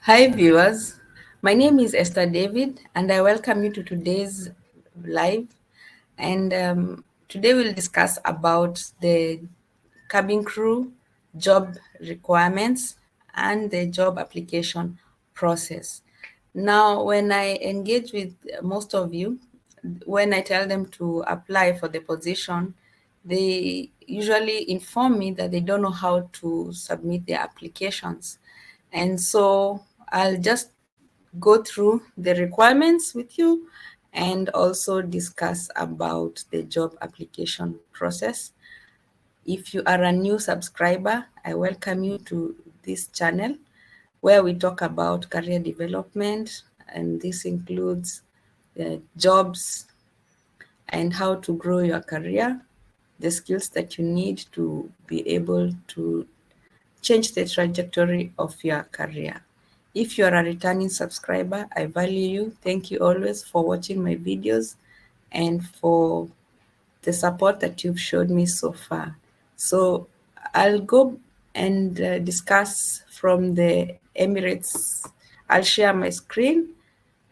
Hi viewers, my name is Esther David and I welcome you to today's live. And today we'll discuss about the cabin crew job requirements and the job application process. Now, when I engage with most of you, when I tell them to apply for the position, they usually inform me that they don't know how to submit their applications. And so I'll just go through the requirements with you and also discuss about the job application process. If you are a new subscriber, I welcome you to this channel where we talk about career development, and this includes jobs and how to grow your career, the skills that you need to be able to change the trajectory of your career. If you are a returning subscriber, I value you. Thank you always for watching my videos and for the support that you've showed me so far. So I'll go and discuss from the Emirates. I'll share my screen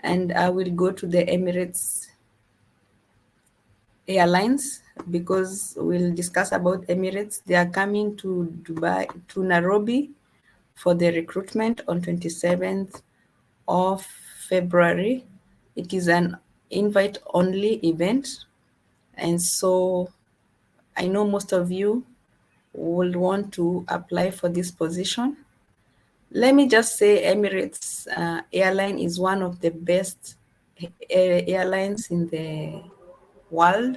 and I will go to the Emirates Airlines because we'll discuss about Emirates. They are coming to Dubai, to Nairobi for the recruitment on 27th of February. It is an invite-only event, and so I know most of you will want to apply for this position. Let me just say Emirates airline is one of the best airlines in the world,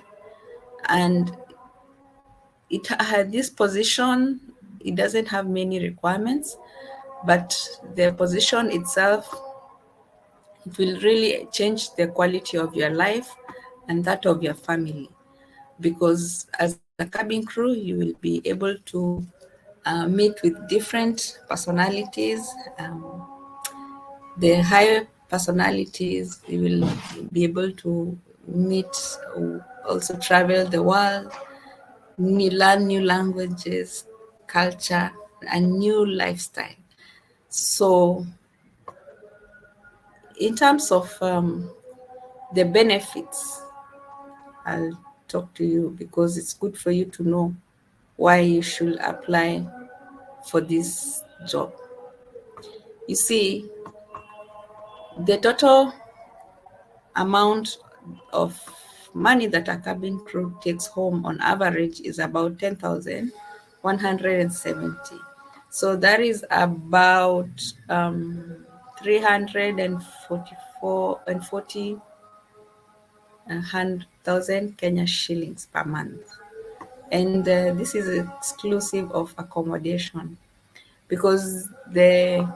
and it had this position. It doesn't have many requirements, but the position itself, it will really change the quality of your life and that of your family, because as a cabin crew you will be able to meet with different personalities. The higher personalities, you will be able to meet, also travel the world, learn new languages, culture, and new lifestyle. So in terms of the benefits, I'll talk to you because it's good for you to know why you should apply for this job. You see, the total amount of money that a cabin crew takes home on average is about 10,170. So that is about 344 and 40 100,000 Kenya shillings per month. And this is exclusive of accommodation, because the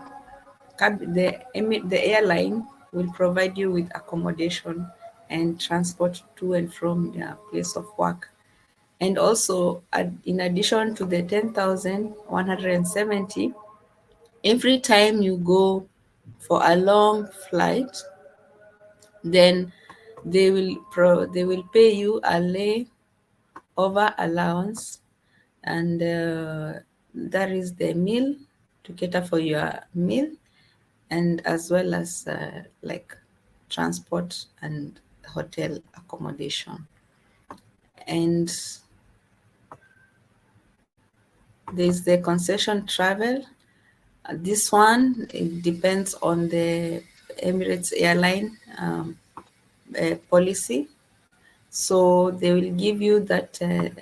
airline will provide you with accommodation and transport to and from your place of work. And also, in addition to the 10,170, every time you go for a long flight, then they will pay you a layover allowance, and that is the meal, to cater for your meal, and as well as like transport and hotel accommodation. And there's the concession travel. This one, it depends on the Emirates airline policy. So they will give you that,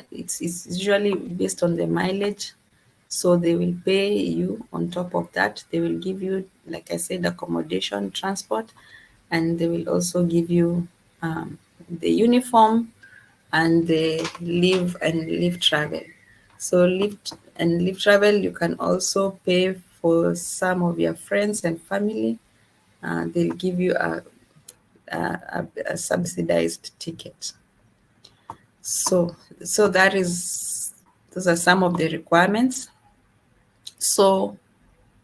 it's usually based on the mileage. So they will pay you on top of that. They will give you, like I said, accommodation, transport, and they will also give you the uniform and the leave travel. So leave travel, you can also pay for some of your friends and family. They'll give you a subsidized ticket. So those are some of the requirements. So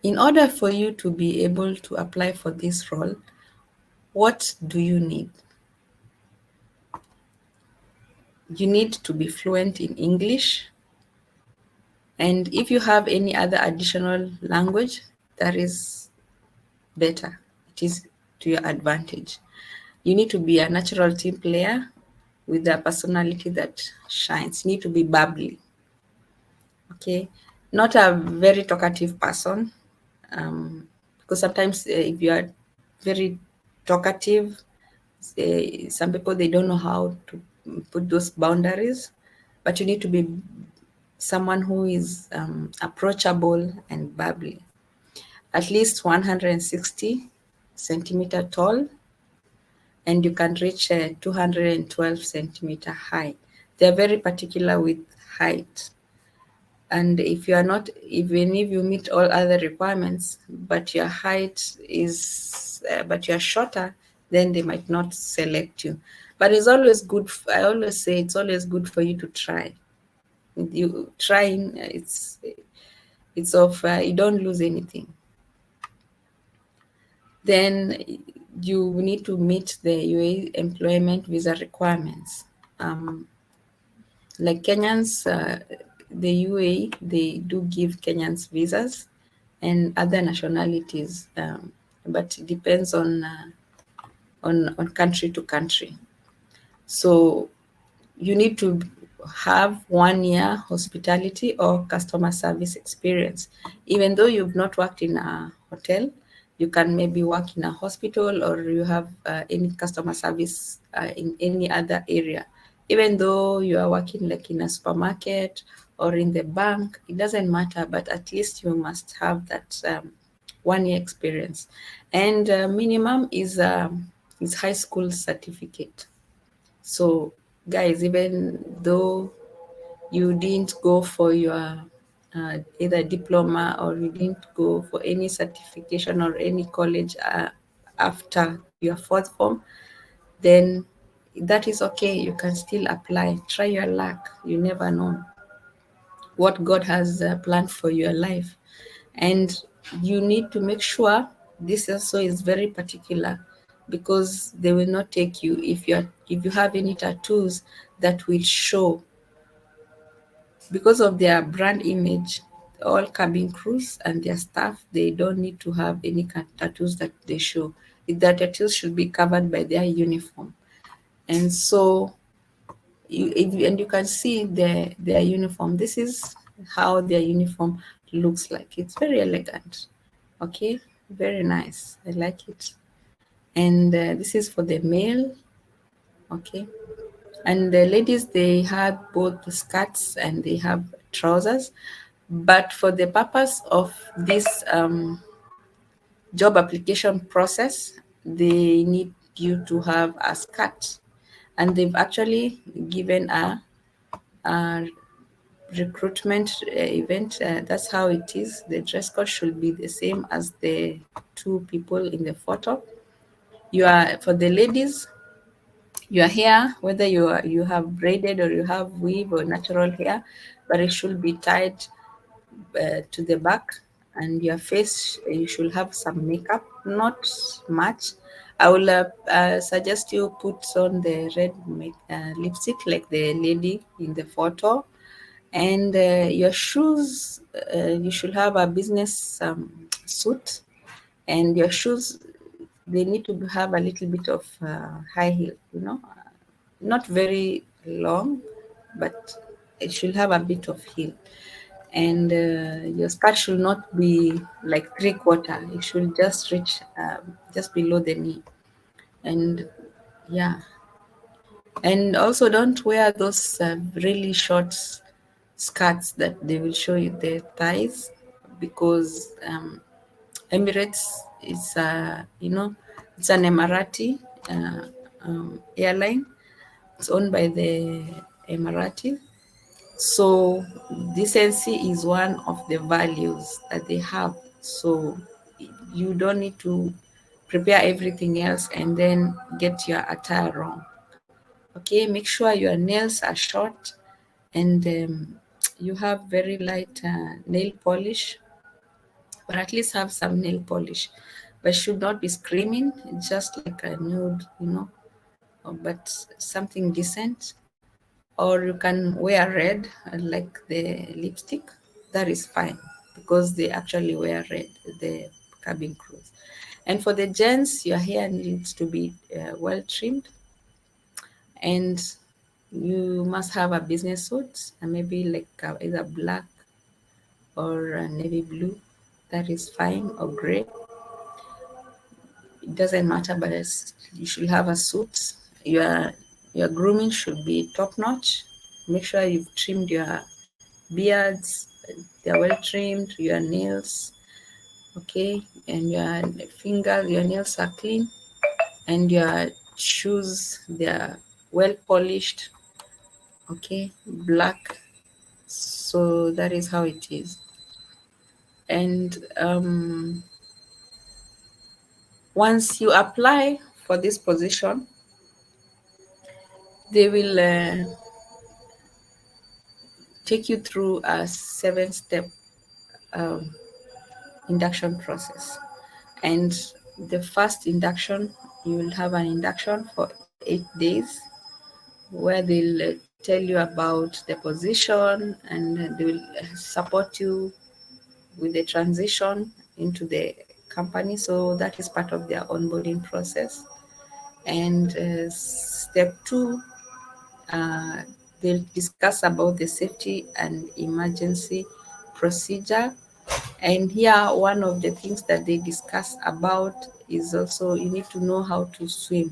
in order for you to be able to apply for this role, what do you need? You need to be fluent in English. And if you have any other additional language, that is better. It is to your advantage. You need to be a natural team player with a personality that shines. You need to be bubbly, okay? Not a very talkative person, because sometimes if you are very talkative, some people they don't know how to put those boundaries, but you need to be someone who is approachable and bubbly. At least 160 centimeter tall, and you can reach 212 centimeter high. They are very particular with height. And if you are not, even if you meet all other requirements, but your height is, but you're shorter, then they might not select you. But it's always good. I always say it's always good for you to try. You trying, it's of you don't lose anything. Then you need to meet the UAE employment visa requirements. Um, like Kenyans, the UAE, they do give Kenyans visas and other nationalities, but it depends on country to country. So you need to have 1 year hospitality or customer service experience. Even though you've not worked in a hotel, you can maybe work in a hospital, or you have any customer service in any other area. Even though you are working like in a supermarket or in the bank, it doesn't matter, but at least you must have that 1 year experience. And minimum is high school certificate. So, guys, even though you didn't go for your either diploma, or you didn't go for any certification or any college after your fourth form, then that is okay. You can still apply. Try your luck. You never know what God has planned for your life. And you need to make sure this also is very particular, because they will not take you if you have any tattoos that will show, because of their brand image. All cabin crews and their staff, they don't need to have any tattoos that they show. The tattoos should be covered by their uniform. And so and you can see their uniform. This is how their uniform looks like. It's very elegant. Okay, very nice. I like it. And this is for the male. Okay, and the ladies, they have both the skirts and they have trousers. But for the purpose of this job application process, they need you to have a skirt, and they've actually given a recruitment event. That's how it is. The dress code should be the same as the two people in the photo. You are, for the ladies, your hair, whether you have braided or you have weave or natural hair, but it should be tied to the back. And your face, you should have some makeup, not much. I will suggest you put on the red lipstick like the lady in the photo. And your shoes, you should have a business suit. And your shoes, they need to have a little bit of high heel, not very long, but it should have a bit of heel. And your skirt should not be like 3/4. It should just reach just below the knee. And yeah, and also don't wear those really short skirts that they will show you the thighs, because Emirates is it's an Emirati airline. It's owned by the Emirati. So decency is one of the values that they have. So you don't need to prepare everything else and then get your attire wrong. Okay, make sure your nails are short, and you have very light nail polish, but at least have some nail polish. But should not be screaming, just like a nude, but something decent. Or you can wear red like the lipstick. That is fine, because they actually wear red. The cabin crews. And for the gents, your hair needs to be well trimmed, and you must have a business suit, and maybe like either black or navy blue. That is fine, or gray. It doesn't matter, but you should have a suit. Your grooming should be top notch. Make sure you've trimmed your beards, they're well trimmed, your nails, okay, and your fingers, your nails are clean, and your shoes, they're well polished, okay, black. So that is how it is. And once you apply for this position, they will take you through a 7-step um, induction process. And the first induction, you will have an induction for 8 days where they'll tell you about the position, and they will support you with the transition into the company. So that is part of their onboarding process. And step 2, uh, they'll discuss about the safety and emergency procedure. And here, one of the things that they discuss about is also you need to know how to swim,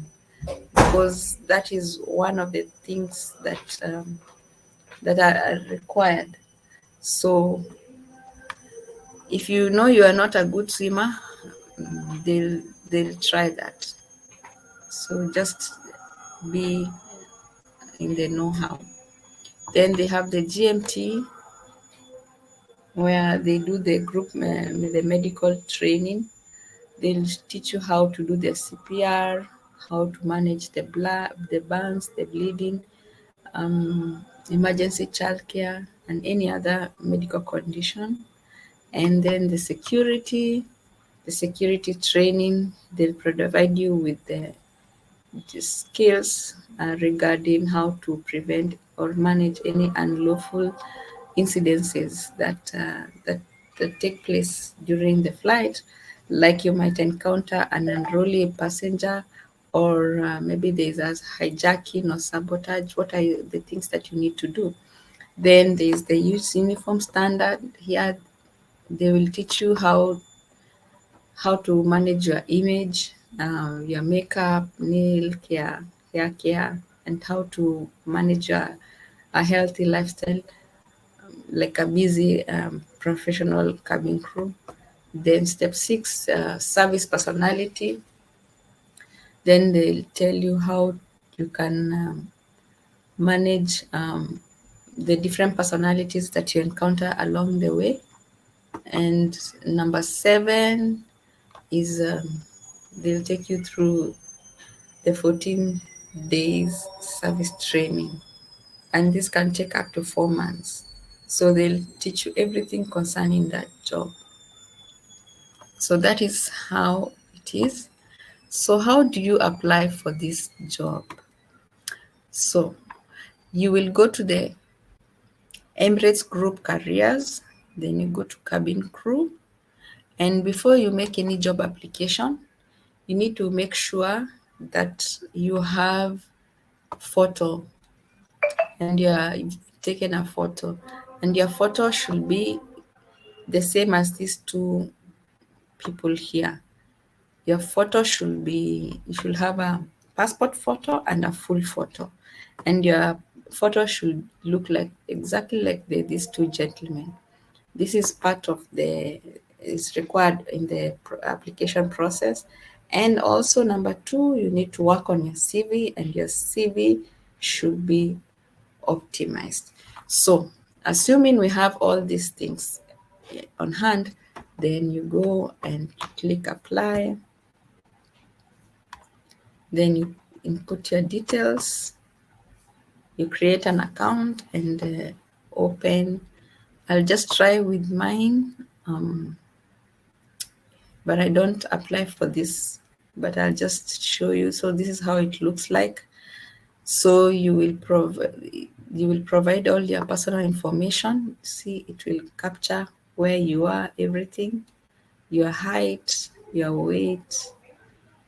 because that is one of the things that are required. So if you know you are not a good swimmer, they'll try that. So just be in the know-how. Then they have the GMT, where they do the the medical training. They'll teach you how to do the CPR, how to manage the blood, the burns, the bleeding, emergency childcare, and any other medical condition. And then the security training, they'll provide you with the skills regarding how to prevent or manage any unlawful incidences that take place during the flight, like you might encounter an unruly passenger, or maybe there's a hijacking or sabotage. What are the things that you need to do? Then there's the use uniform standard. Here they will teach you how to manage your image, your makeup, nail care, hair care, and how to manage a healthy lifestyle, like a busy professional cabin crew. Then step 6, service personality. Then they'll tell you how you can manage the different personalities that you encounter along the way. And number 7 is they'll take you through the 14 days service training, and this can take up to 4 months. So they'll teach you everything concerning that job. So that is how it is. So how do you apply for this job? So you will go to the Emirates Group Careers, then you go to cabin crew, and before you make any job application, you need to make sure that you have photo, and you've taken a photo, and your photo should be the same as these two people here. Your photo you should have a passport photo and a full photo, and your photo should look like exactly like these two gentlemen. This is part of is required in the application process. And also number 2, you need to work on your CV, and your CV should be optimized. So assuming we have all these things on hand, then you go and click apply. Then you input your details, you create an account and open. I'll just try with mine, but I don't apply for this, but I'll just show you. So this is how it looks like. So you will provide all your personal information. See, it will capture where you are, everything, your height, your weight,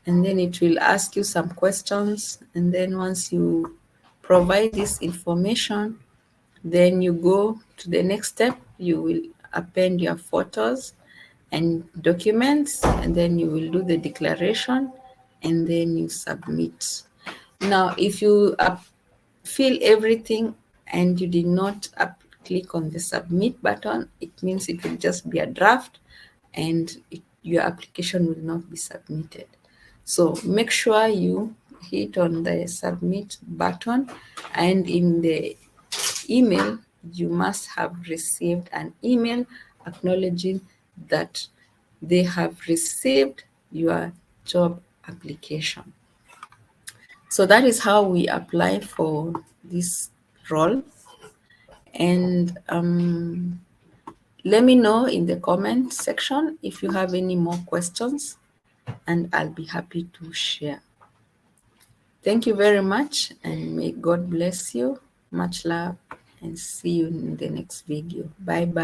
and then it will ask you some questions. And then once you provide this information, then you go to the next step. You will append your photos and documents, and then you will do the declaration, and then you submit. Now, if you fill everything and you did not click on the submit button, it means it will just be a draft, and your application will not be submitted. So make sure you hit on the submit button, and in the email, you must have received an email acknowledging that they have received your job application. So that is how we apply for this role. And let me know in the comment section if you have any more questions, and I'll be happy to share. Thank you very much, and may God bless you. Much love, and see you in the next video. Bye bye.